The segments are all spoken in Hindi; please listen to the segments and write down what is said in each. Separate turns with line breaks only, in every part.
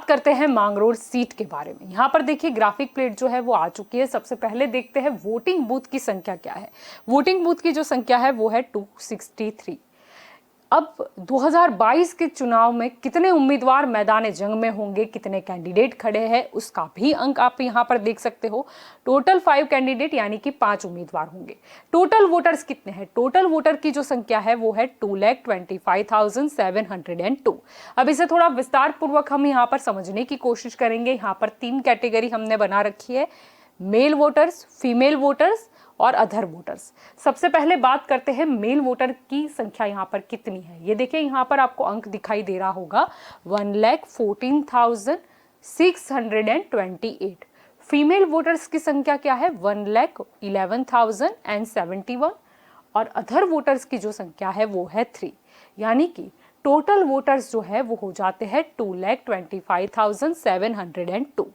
बात करते हैं मांगरोल सीट के बारे में। यहाँ पर देखिए ग्राफिक प्लेट जो है वो आ चुकी है। सबसे पहले देखते हैं वोटिंग बूथ की संख्या क्या है। वोटिंग बूथ की जो संख्या है वो है 263। अब 2022 के चुनाव में कितने उम्मीदवार मैदान जंग में होंगे, कितने कैंडिडेट खड़े हैं, उसका भी अंक आप यहाँ पर देख सकते हो। टोटल 5 कैंडिडेट यानी कि 5 उम्मीदवार होंगे। टोटल वोटर्स कितने हैं? टोटल वोटर की जो संख्या है वो है 2,25,702। अब इसे थोड़ा विस्तार पूर्वक हम यहाँ पर समझने की कोशिश करेंगे। यहाँ पर 3 कैटेगरी हमने बना रखी है, मेल वोटर्स, फीमेल वोटर्स और अदर वोटर्स। सबसे पहले बात करते हैं मेल वोटर की संख्या यहाँ पर कितनी है। ये देखिए यहाँ पर आपको अंक दिखाई दे रहा होगा 1,14,628। फीमेल वोटर्स की संख्या क्या है? 1,11,071। और अदर वोटर्स की जो संख्या है वो है 3, यानी कि टोटल वोटर्स जो है वो हो जाते हैं 2,25,702।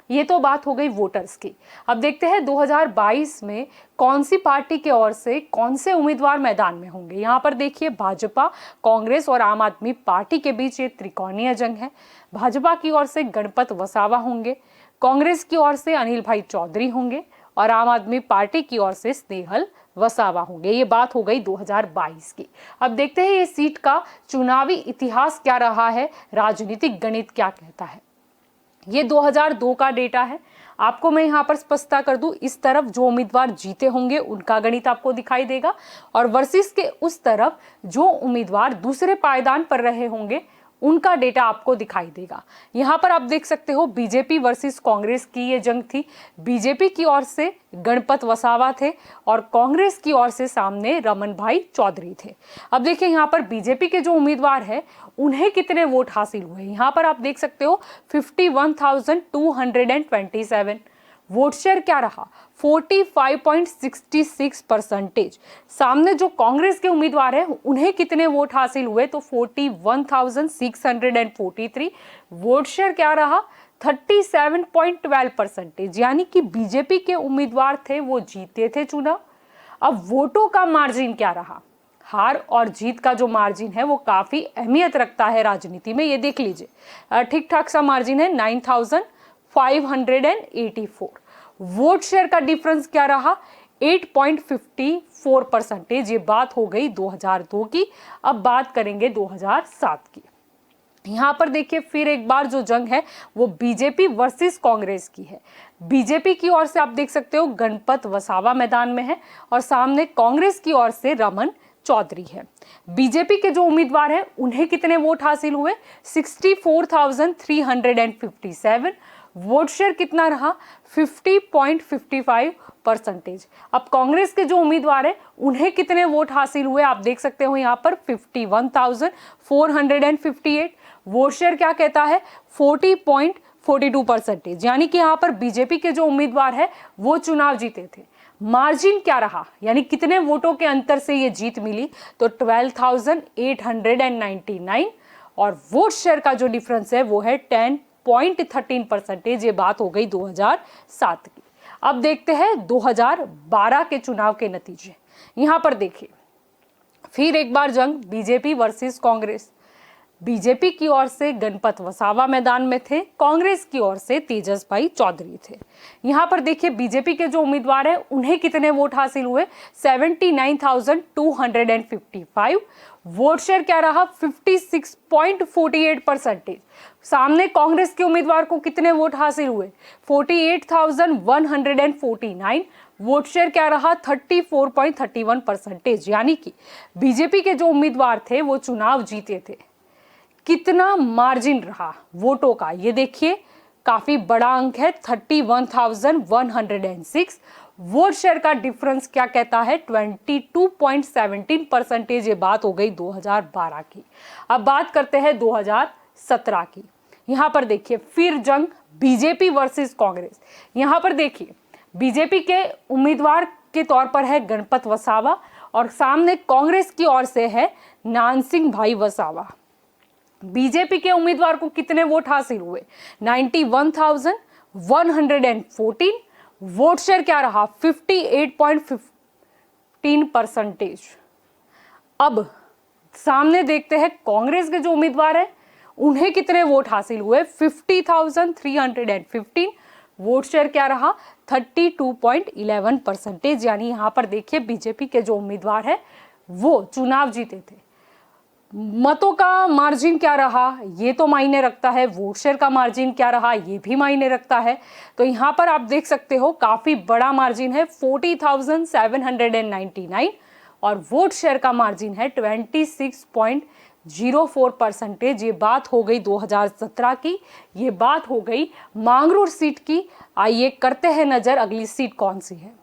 ये तो बात हो गई वोटर्स की। अब देखते हैं 2022 में कौन सी पार्टी की ओर से कौन से उम्मीदवार मैदान में होंगे। यहाँ पर देखिए भाजपा, कांग्रेस और आम आदमी पार्टी के बीच ये त्रिकोणीय जंग है। भाजपा की ओर से गणपत वसावा होंगे, कांग्रेस की ओर से अनिल भाई चौधरी होंगे और आम आदमी पार्टी की ओर से स्नेहल वसावा होंगे। ये बात हो गई 2022 की। अब देखते हैं ये सीट का चुनावी इतिहास क्या रहा है, राजनीतिक गणित क्या कहता है। ये 2002 का डेटा है। आपको मैं यहाँ पर स्पष्टता कर दूं, इस तरफ जो उम्मीदवार जीते होंगे उनका गणित आपको दिखाई देगा और वर्सेस के उस तरफ जो उम्मीदवार दूसरे पायदान पर रहे होंगे उनका डेटा आपको दिखाई देगा। यहाँ पर आप देख सकते हो बीजेपी वर्सेस कांग्रेस की ये जंग थी। बीजेपी की ओर से गणपत वसावा थे और कांग्रेस की ओर से सामने रमन भाई चौधरी थे। अब देखिए यहाँ पर बीजेपी के जो उम्मीदवार है उन्हें कितने वोट हासिल हुए। यहाँ पर आप देख सकते हो 51,227। वोट शेयर क्या रहा? 45.66%। सामने जो कांग्रेस के उम्मीदवार हैं उन्हें कितने वोट हासिल हुए? तो 41,643। वोट शेयर क्या रहा? 37.12%, यानी कि बीजेपी के उम्मीदवार थे वो जीते थे चुनाव। अब वोटों का मार्जिन क्या रहा? हार और जीत का जो मार्जिन है वो काफी अहमियत रखता है राजनीति में। ये देख लीजिए ठीक ठाक सा मार्जिन है 9,584। वोट शेयर का डिफरेंस क्या रहा? 8.54%। ये बात हो गई 2002 की। अब बात करेंगे 2007 की। यहाँ पर देखिए फिर एक बार जो जंग है वो बीजेपी वर्सेस कांग्रेस की है। बीजेपी की ओर से आप देख सकते हो गणपत वसावा मैदान में है और सामने कांग्रेस की ओर से रमन चौधरी है। बीजेपी के जो उम्मीदवार हैं उन्हें कितने वोट हासिल हुए? 64,357। वोट शेयर कितना रहा? 50.55%। अब कांग्रेस के जो उम्मीदवार हैं उन्हें कितने वोट हासिल हुए? आप देख सकते हो यहाँ पर 51,458। वोट शेयर क्या कहता है? 40.42%, यानी कि यहाँ पर बीजेपी के जो उम्मीदवार है वो चुनाव जीते थे। मार्जिन क्या रहा, यानी कितने वोटों के अंतर से ये जीत मिली? तो 12,899। और वोट शेयर का जो डिफरेंस है वो है 10.13%। ये बात हो गई 2007 की। अब देखते हैं 2012 के चुनाव के नतीजे। यहां पर देखिए फिर एक बार जंग बीजेपी वर्सेस कांग्रेस। बीजेपी की ओर से गणपत वसावा मैदान में थे, कांग्रेस की ओर से तेजस भाई चौधरी थे। यहाँ पर देखिए बीजेपी के जो उम्मीदवार हैं उन्हें कितने वोट हासिल हुए? 79,255। वोट शेयर क्या रहा? 56.48%। सामने कांग्रेस के उम्मीदवार को कितने वोट हासिल हुए? 48,149। वोट शेयर क्या रहा? 34.31%, यानी कि बीजेपी के जो उम्मीदवार थे वो चुनाव जीते थे। कितना मार्जिन रहा वोटों का? ये देखिए काफी बड़ा अंक है 31,106। वोट शेयर का डिफरेंस क्या कहता है? 22.17%। ये बात हो गई 2012 की। अब बात करते हैं 2017 की। यहां पर देखिए फिर जंग बीजेपी वर्सेस कांग्रेस। यहां पर देखिए बीजेपी के उम्मीदवार के तौर पर है गणपत वसावा और सामने कांग्रेस की ओर से है नानसिंह भाई वसावा। बीजेपी के उम्मीदवार को कितने वोट हासिल हुए? 91,114। वोट शेयर क्या रहा? 58.15%। अब सामने देखते हैं कांग्रेस के जो उम्मीदवार है उन्हें कितने वोट हासिल हुए? 50,315। वोट शेयर क्या रहा? 32.11%। यानी यहाँ पर देखिए बीजेपी के जो उम्मीदवार है वो चुनाव जीते थे। मतों का मार्जिन क्या रहा? ये तो मायने रखता है। वोट शेयर का मार्जिन क्या रहा? ये भी मायने रखता है। तो यहाँ पर आप देख सकते हो काफी बड़ा मार्जिन है 40,799 और वोट शेयर का मार्जिन है 26.04%। ये बात हो गई 2017 की, ये बात हो गई मांगरूर सीट की। आइए करते हैं नजर अगली सीट कौन सी है।